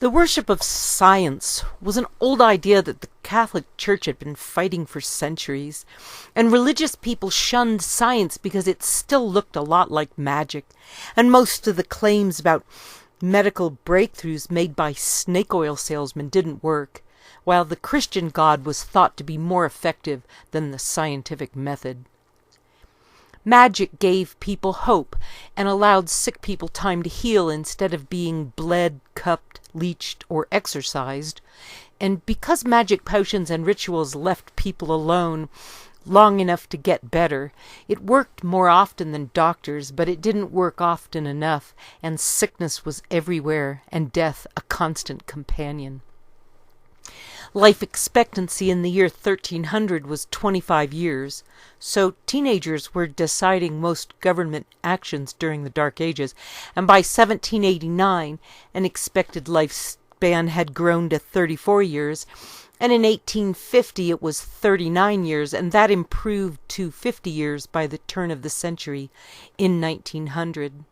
The worship of science was an old idea that the Catholic Church had been fighting for centuries, and religious people shunned science because it still looked a lot like magic, and most of the claims about medical breakthroughs made by snake oil salesmen didn't work, while the Christian God was thought to be more effective than the scientific method. Magic gave people hope and allowed sick people time to heal instead of being bled, cupped, leeched, or exorcised. And because magic potions and rituals left people alone long enough to get better, it worked more often than doctors, but it didn't work often enough, and sickness was everywhere, and death a constant companion. Life expectancy in the year 1300 was 25 years, so teenagers were deciding most government actions during the Dark Ages, and by 1789 an expected lifespan had grown to 34 years, and in 1850 it was 39 years, and that improved to 50 years by the turn of the century in 1900.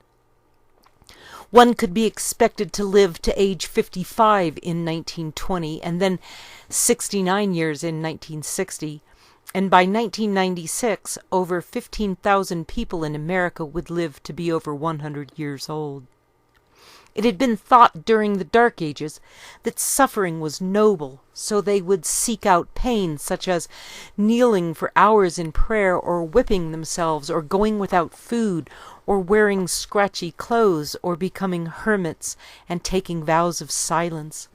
One could be expected to live to age 55 in 1920, and then 69 years in 1960. And by 1996, over 15,000 people in America would live to be over 100 years old. It had been thought during the Dark Ages that suffering was noble, so they would seek out pain, such as kneeling for hours in prayer, or whipping themselves, or going without food, or wearing scratchy clothes, or becoming hermits and taking vows of silence.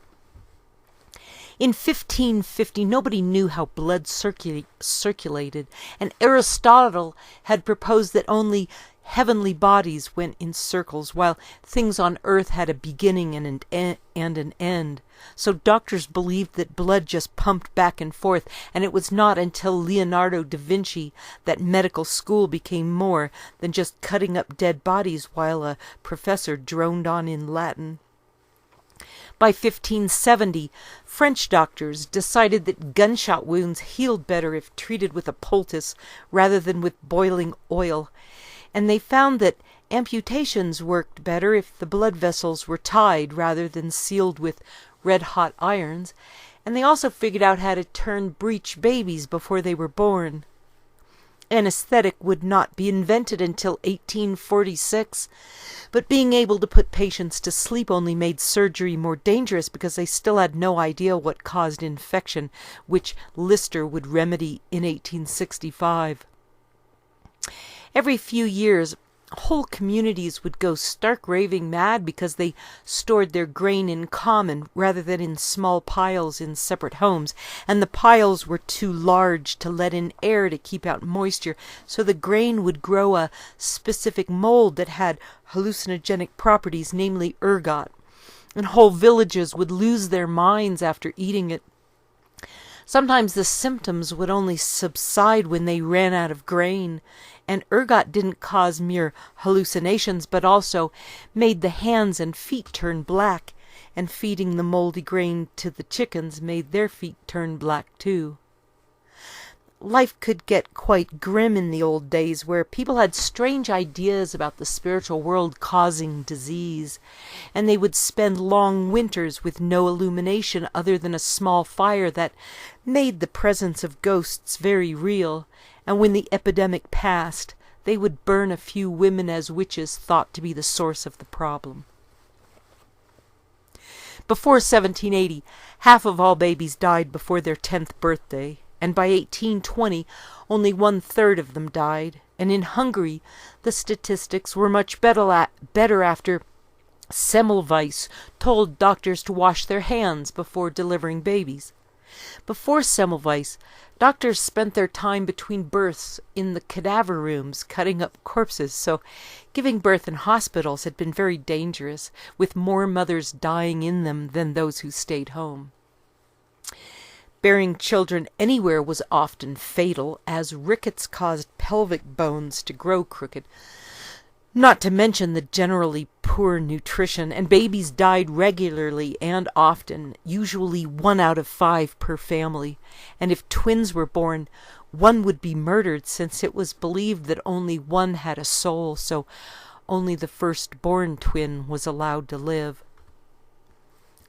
In 1550, nobody knew how blood circulated, and Aristotle had proposed that only heavenly bodies went in circles, while things on earth had a beginning and an end. So doctors believed that blood just pumped back and forth, and it was not until Leonardo da Vinci that medical school became more than just cutting up dead bodies while a professor droned on in Latin. By 1570, French doctors decided that gunshot wounds healed better if treated with a poultice rather than with boiling oil, and they found that amputations worked better if the blood vessels were tied rather than sealed with red-hot irons, and they also figured out how to turn breech babies before they were born. Anesthetic would not be invented until 1846, but being able to put patients to sleep only made surgery more dangerous because they still had no idea what caused infection, which Lister would remedy in 1865. Every few years, whole communities would go stark raving mad because they stored their grain in common rather than in small piles in separate homes, and the piles were too large to let in air to keep out moisture, so the grain would grow a specific mold that had hallucinogenic properties, namely ergot, and whole villages would lose their minds after eating it. Sometimes the symptoms would only subside when they ran out of grain, and ergot didn't cause mere hallucinations, but also made the hands and feet turn black, and feeding the moldy grain to the chickens made their feet turn black too. Life could get quite grim in the old days, where people had strange ideas about the spiritual world causing disease, and they would spend long winters with no illumination other than a small fire that made the presence of ghosts very real, and when the epidemic passed, they would burn a few women as witches thought to be the source of the problem. Before 1780, half of all babies died before their 10th birthday, and by 1820 only 1/3 of them died, and in Hungary the statistics were much better after Semmelweis told doctors to wash their hands before delivering babies. Before Semmelweis, doctors spent their time between births in the cadaver rooms cutting up corpses, so giving birth in hospitals had been very dangerous, with more mothers dying in them than those who stayed home. Bearing children anywhere was often fatal, as rickets caused pelvic bones to grow crooked, not to mention the generally poor nutrition, and babies died regularly and often, usually 1 out of 5 per family, and if twins were born, one would be murdered, since it was believed that only one had a soul, so only the firstborn twin was allowed to live.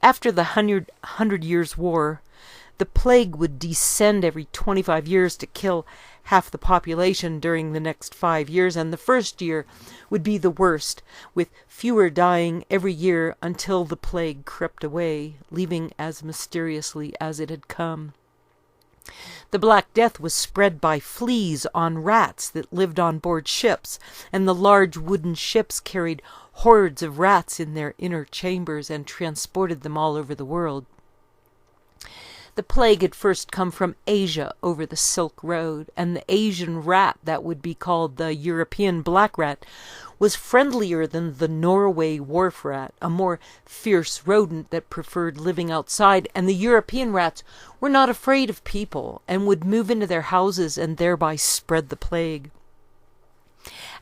After the Hundred Years' War, the plague would descend every 25 years to kill half the population during the next 5 years, and the first year would be the worst, with fewer dying every year until the plague crept away, leaving as mysteriously as it had come. The Black Death was spread by fleas on rats that lived on board ships, and the large wooden ships carried hordes of rats in their inner chambers and transported them all over the world. The plague had first come from Asia over the Silk Road, and the Asian rat that would be called the European black rat was friendlier than the Norway wharf rat, a more fierce rodent that preferred living outside, and the European rats were not afraid of people and would move into their houses and thereby spread the plague.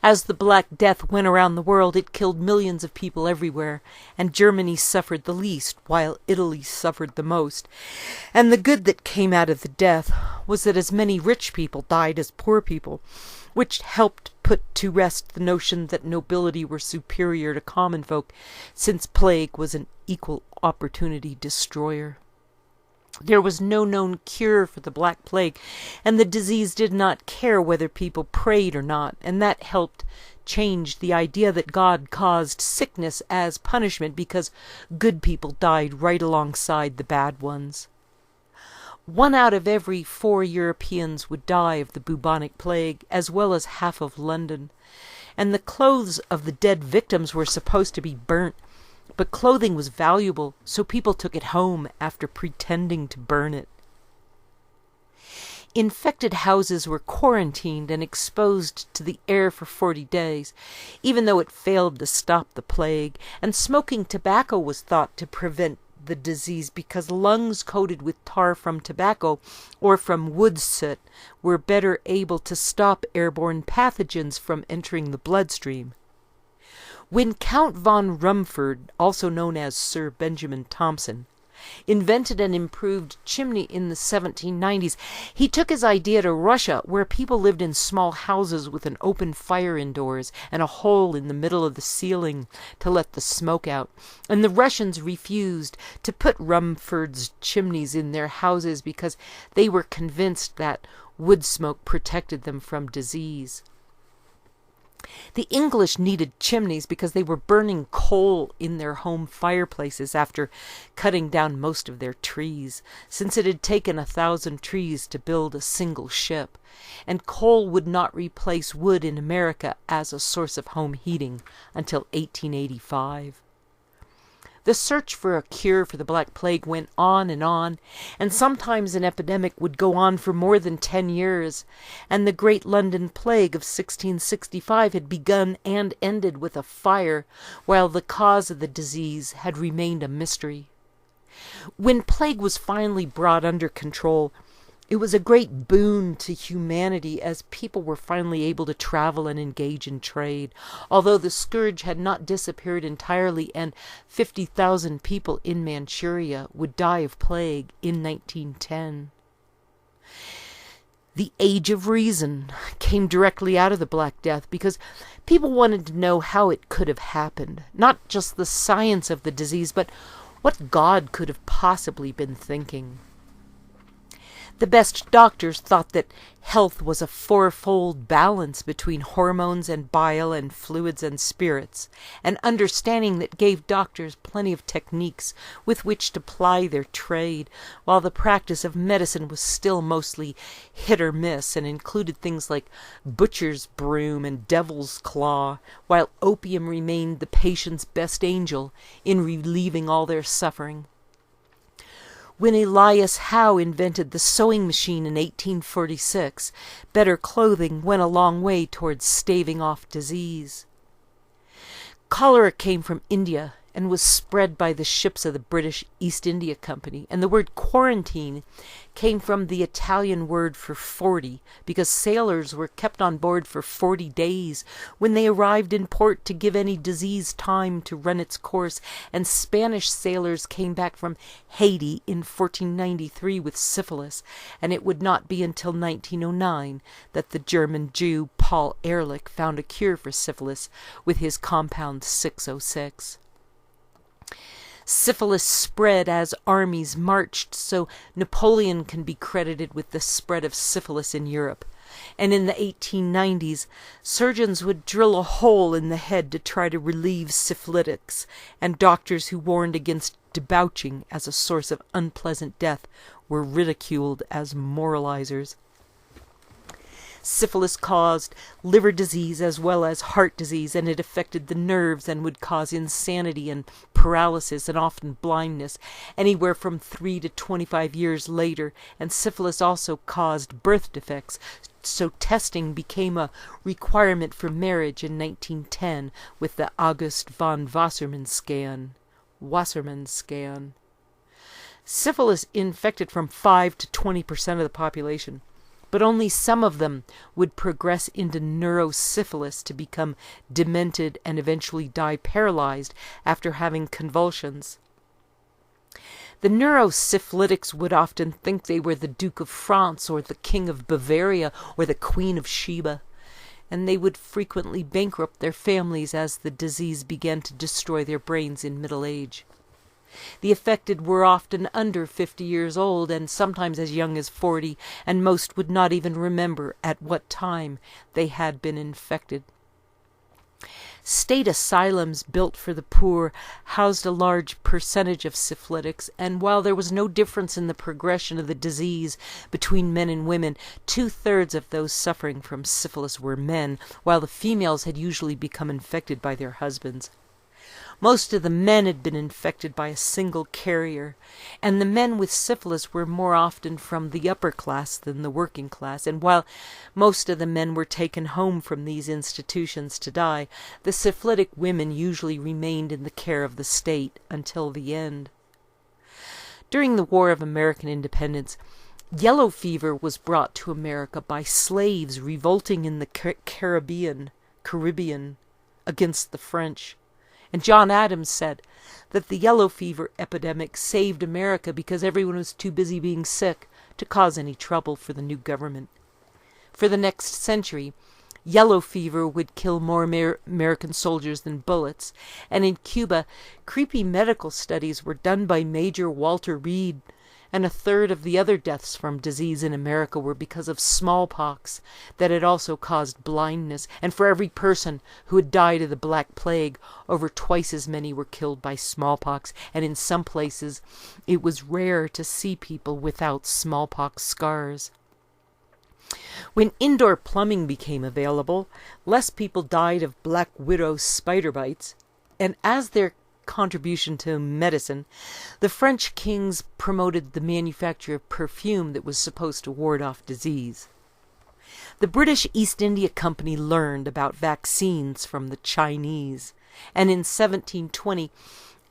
As the Black Death went around the world, it killed millions of people everywhere, and Germany suffered the least, while Italy suffered the most. And the good that came out of the death was that as many rich people died as poor people, which helped put to rest the notion that nobility were superior to common folk, since plague was an equal opportunity destroyer. There was no known cure for the Black Plague, and the disease did not care whether people prayed or not, and that helped change the idea that God caused sickness as punishment because good people died right alongside the bad ones. 1 out of every 4 Europeans would die of the bubonic plague, as well as half of London, and the clothes of the dead victims were supposed to be burnt. But clothing was valuable, so people took it home after pretending to burn it. Infected houses were quarantined and exposed to the air for 40 days, even though it failed to stop the plague, and smoking tobacco was thought to prevent the disease because lungs coated with tar from tobacco or from wood soot were better able to stop airborne pathogens from entering the bloodstream. When Count von Rumford, also known as Sir Benjamin Thompson, invented an improved chimney in the 1790s, he took his idea to Russia, where people lived in small houses with an open fire indoors and a hole in the middle of the ceiling to let the smoke out. And the Russians refused to put Rumford's chimneys in their houses because they were convinced that wood smoke protected them from disease. The English needed chimneys because they were burning coal in their home fireplaces after cutting down most of their trees, since it had taken 1,000 trees to build a single ship, and coal would not replace wood in America as a source of home heating until 1885. The search for a cure for the Black Plague went on, and sometimes an epidemic would go on for more than 10 years, and the Great London Plague of 1665 had begun and ended with a fire, while the cause of the disease had remained a mystery. When plague was finally brought under control, it was a great boon to humanity as people were finally able to travel and engage in trade, although the scourge had not disappeared entirely and 50,000 people in Manchuria would die of plague in 1910. The Age of Reason came directly out of the Black Death because people wanted to know how it could have happened, not just the science of the disease, but what God could have possibly been thinking. The best doctors thought that health was a fourfold balance between hormones and bile and fluids and spirits, an understanding that gave doctors plenty of techniques with which to ply their trade, while the practice of medicine was still mostly hit or miss and included things like butcher's broom and devil's claw, while opium remained the patient's best angel in relieving all their suffering. When Elias Howe invented the sewing machine in 1846, better clothing went a long way towards staving off disease. Cholera came from India and was spread by the ships of the British East India Company, and the word quarantine came from the Italian word for 40, because sailors were kept on board for 40 days when they arrived in port to give any disease time to run its course, and Spanish sailors came back from Haiti in 1493 with syphilis, and it would not be until 1909 that the German Jew Paul Ehrlich found a cure for syphilis with his compound 606. Syphilis spread as armies marched, so Napoleon can be credited with the spread of syphilis in Europe. And in the 1890s, surgeons would drill a hole in the head to try to relieve syphilitics, and doctors who warned against debauching as a source of unpleasant death were ridiculed as moralizers. Syphilis caused liver disease as well as heart disease, and it affected the nerves and would cause insanity and paralysis and often blindness anywhere from 3 to 25 years later. And syphilis also caused birth defects, so testing became a requirement for marriage in 1910 with the August von Wassermann scan. Syphilis infected from 5 to 20% of the population, but only some of them would progress into neurosyphilis to become demented and eventually die paralyzed after having convulsions. The neurosyphilitics would often think they were the Duke of France or the King of Bavaria or the Queen of Sheba, and they would frequently bankrupt their families as the disease began to destroy their brains in middle age. The affected were often under 50 years old and sometimes as young as 40, and most would not even remember at what time they had been infected. State asylums built for the poor housed a large percentage of syphilitics, and while there was no difference in the progression of the disease between men and women, 2/3 of those suffering from syphilis were men, while the females had usually become infected by their husbands. Most of the men had been infected by a single carrier, and the men with syphilis were more often from the upper class than the working class, and while most of the men were taken home from these institutions to die, the syphilitic women usually remained in the care of the state until the end. During the War of American Independence, yellow fever was brought to America by slaves revolting in the Caribbean against the French. And John Adams said that the yellow fever epidemic saved America because everyone was too busy being sick to cause any trouble for the new government. For the next century, yellow fever would kill more American soldiers than bullets, and in Cuba, creepy medical studies were done by Major Walter Reed, and 1/3 of the other deaths from disease in America were because of smallpox that had also caused blindness, and for every person who had died of the Black Plague, over twice as many were killed by smallpox, and in some places it was rare to see people without smallpox scars. When indoor plumbing became available, less people died of black widow spider bites, and as their contribution to medicine, the French kings promoted the manufacture of perfume that was supposed to ward off disease. The British East India Company learned about vaccines from the Chinese, and in 1720,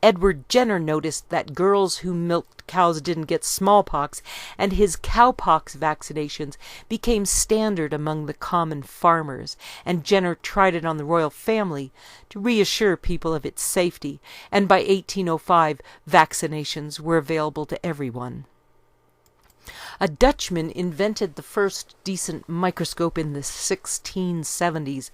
Edward Jenner noticed that girls who milked cows didn't get smallpox, and his cowpox vaccinations became standard among the common farmers, and Jenner tried it on the royal family to reassure people of its safety, and by 1805 vaccinations were available to everyone. A Dutchman invented the first decent microscope in the 1670s,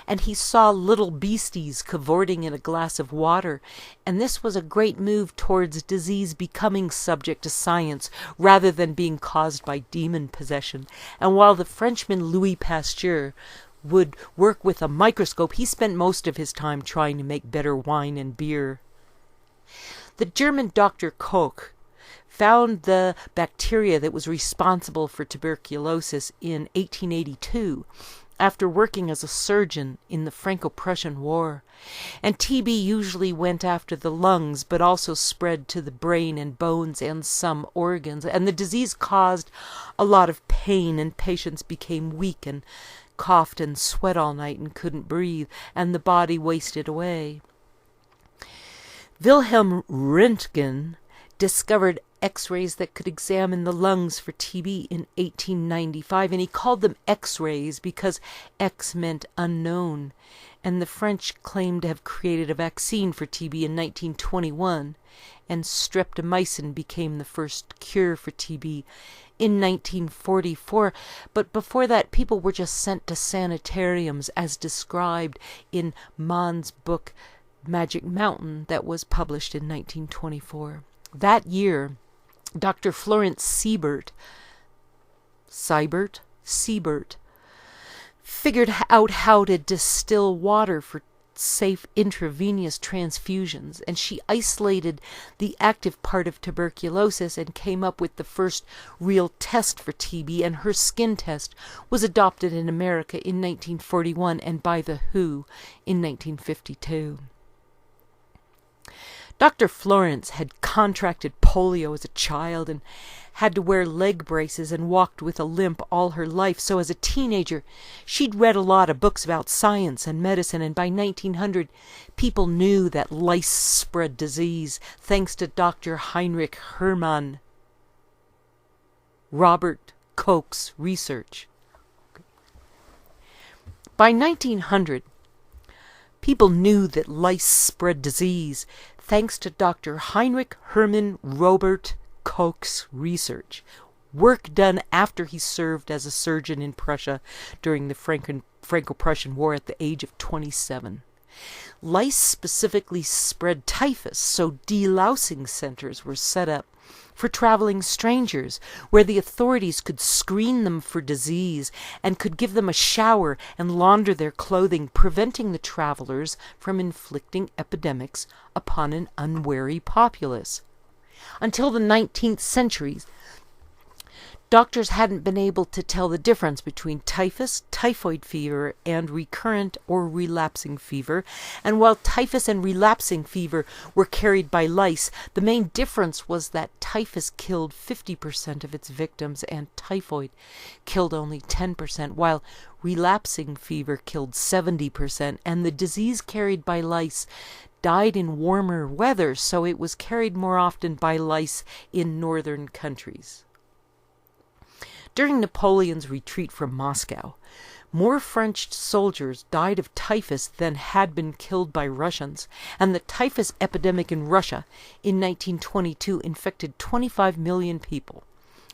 and he saw little beasties cavorting in a glass of water, and this was a great move towards disease becoming subject to science rather than being caused by demon possession. And while the Frenchman Louis Pasteur would work with a microscope, he spent most of his time trying to make better wine and beer. The German Dr. Koch found the bacteria that was responsible for tuberculosis in 1882 after working as a surgeon in the Franco-Prussian War. And TB usually went after the lungs, but also spread to the brain and bones and some organs. And the disease caused a lot of pain, and patients became weak and coughed and sweat all night and couldn't breathe, and the body wasted away. Wilhelm Röntgen discovered X-rays that could examine the lungs for TB in 1895, and he called them X-rays because X meant unknown, and the French claimed to have created a vaccine for TB in 1921, and streptomycin became the first cure for TB in 1944, but before that people were just sent to sanitariums as described in Mann's book Magic Mountain that was published in 1924. That year, Dr. Florence Siebert figured out how to distill water for safe intravenous transfusions, and she isolated the active part of tuberculosis and came up with the first real test for TB, and her skin test was adopted in America in 1941 and by the WHO in 1952. Dr. Florence had contracted polio as a child and had to wear leg braces and walked with a limp all her life. So as a teenager, she'd read a lot of books about science and medicine, and by 1900, people knew that lice spread disease thanks to Dr. Heinrich Hermann Robert Koch's research. By 1900, people knew that lice spread disease thanks to Dr. Heinrich Hermann Robert Koch's research, work done after he served as a surgeon in Prussia during the Franco-Prussian War at the age of 27. Lice specifically spread typhus, so delousing centers were set up for traveling strangers, where the authorities could screen them for disease and could give them a shower and launder their clothing, preventing the travelers from inflicting epidemics upon an unwary populace. Until the 19th century, doctors hadn't been able to tell the difference between typhus, typhoid fever, and recurrent or relapsing fever. And while typhus and relapsing fever were carried by lice, the main difference was that typhus killed 50% of its victims and typhoid killed only 10%, while relapsing fever killed 70%, and the disease carried by lice died in warmer weather, so it was carried more often by lice in northern countries. During Napoleon's retreat from Moscow, more French soldiers died of typhus than had been killed by Russians, and the typhus epidemic in Russia in 1922 infected 25 million people,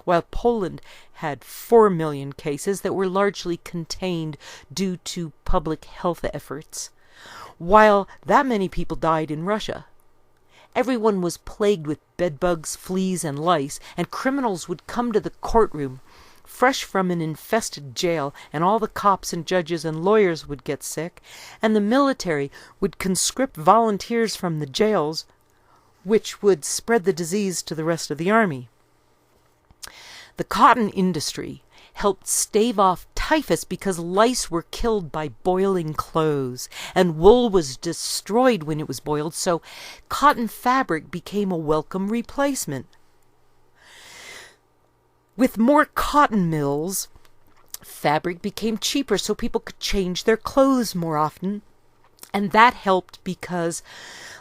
while Poland had 4 million cases that were largely contained due to public health efforts. While that many people died in Russia, everyone was plagued with bedbugs, fleas, and lice, and criminals would come to the courtroom fresh from an infested jail, and all the cops and judges and lawyers would get sick, and the military would conscript volunteers from the jails, which would spread the disease to the rest of the army. The cotton industry helped stave off typhus because lice were killed by boiling clothes, and wool was destroyed when it was boiled, so cotton fabric became a welcome replacement. With more cotton mills, fabric became cheaper so people could change their clothes more often, and that helped because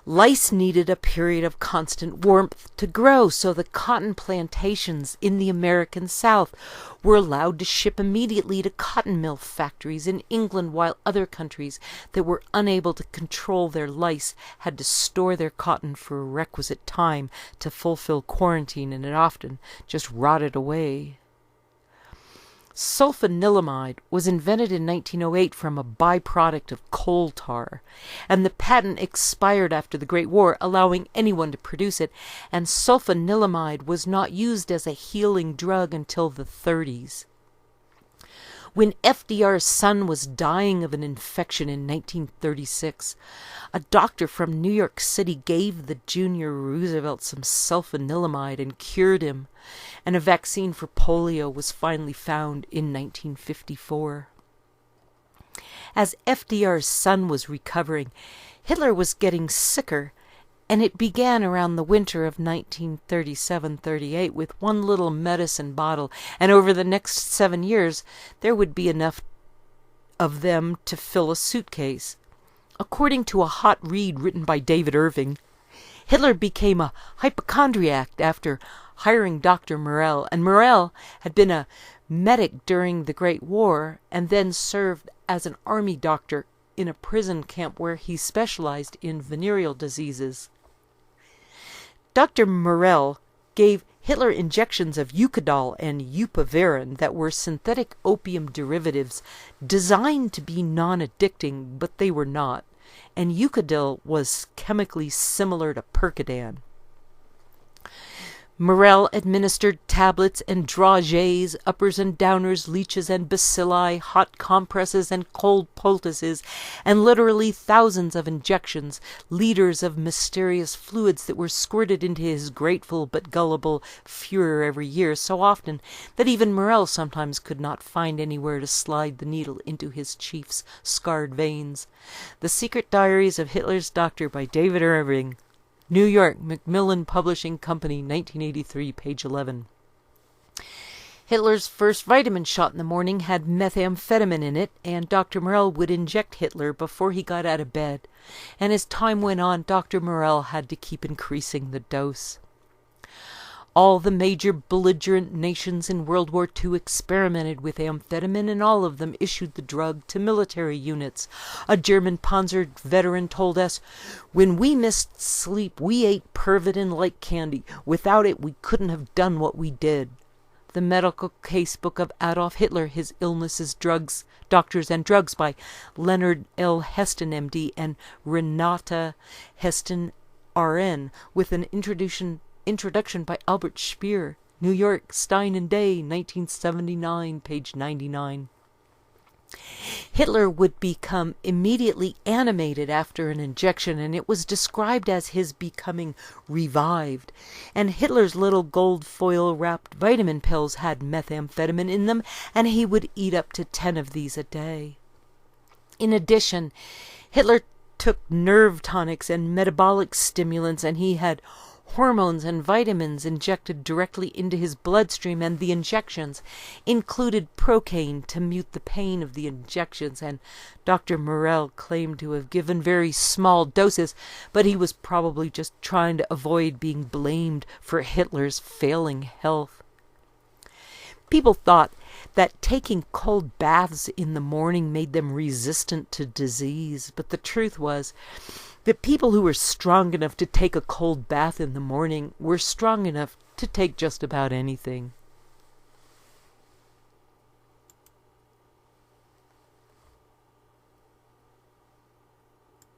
lice needed a period of constant warmth to grow, so the cotton plantations in the American South were allowed to ship immediately to cotton mill factories in England, while other countries that were unable to control their lice had to store their cotton for a requisite time to fulfill quarantine, and it often just rotted away. Sulfanilamide was invented in 1908 from a byproduct of coal tar, and the patent expired after the Great War, allowing anyone to produce it, and sulfanilamide was not used as a healing drug until the 30s. When FDR's son was dying of an infection in 1936, a doctor from New York City gave the Junior Roosevelt some sulfanilamide and cured him, and a vaccine for polio was finally found in 1954. As FDR's son was recovering, Hitler was getting sicker, and it began around the winter of 1937-38 with one little medicine bottle, and over the next 7 years there would be enough of them to fill a suitcase. According to a hot read written by David Irving, Hitler became a hypochondriac after hiring Dr. Morell, and Morell had been a medic during the Great War and then served as an army doctor in a prison camp where he specialized in venereal diseases. Dr. Morell gave Hitler injections of Eucadol and Eupavarin that were synthetic opium derivatives designed to be non-addicting, but they were not. and Eucadil was chemically similar to Percodan. Morel administered tablets and draughts, uppers and downers, leeches and bacilli, hot compresses and cold poultices, and literally thousands of injections, liters of mysterious fluids that were squirted into his grateful but gullible Führer every year, so often that even Morel sometimes could not find anywhere to slide the needle into his chief's scarred veins. The Secret Diaries of Hitler's Doctor by David Irving. New York, Macmillan Publishing Company, 1983, page 11. Hitler's first vitamin shot in the morning had methamphetamine in it, and Dr. Morel would inject Hitler before he got out of bed. And as time went on, Dr. Morel had to keep increasing the dose. All the major belligerent nations in World War II experimented with amphetamine, and all of them issued the drug to military units. A German Panzer veteran told us, "When we missed sleep, we ate Pervitin like candy. Without it, we couldn't have done what we did." The medical casebook of Adolf Hitler, His Illnesses, Drugs, Doctors and Drugs by Leonard L. Heston, M.D. and Renata Heston, R.N., with an introduction by Albert Speer, New York, Stein and Day, 1979, page 99. Hitler would become immediately animated after an injection, and it was described as his becoming revived. And Hitler's little gold foil-wrapped vitamin pills had methamphetamine in them, and he would eat up to 10 of these a day. In addition, Hitler took nerve tonics and metabolic stimulants, and he had hormones and vitamins injected directly into his bloodstream, and the injections included procaine to mute the pain of the injections, and Dr. Morel claimed to have given very small doses, but he was probably just trying to avoid being blamed for Hitler's failing health. People thought that taking cold baths in the morning made them resistant to disease, but the truth was that people who were strong enough to take a cold bath in the morning were strong enough to take just about anything.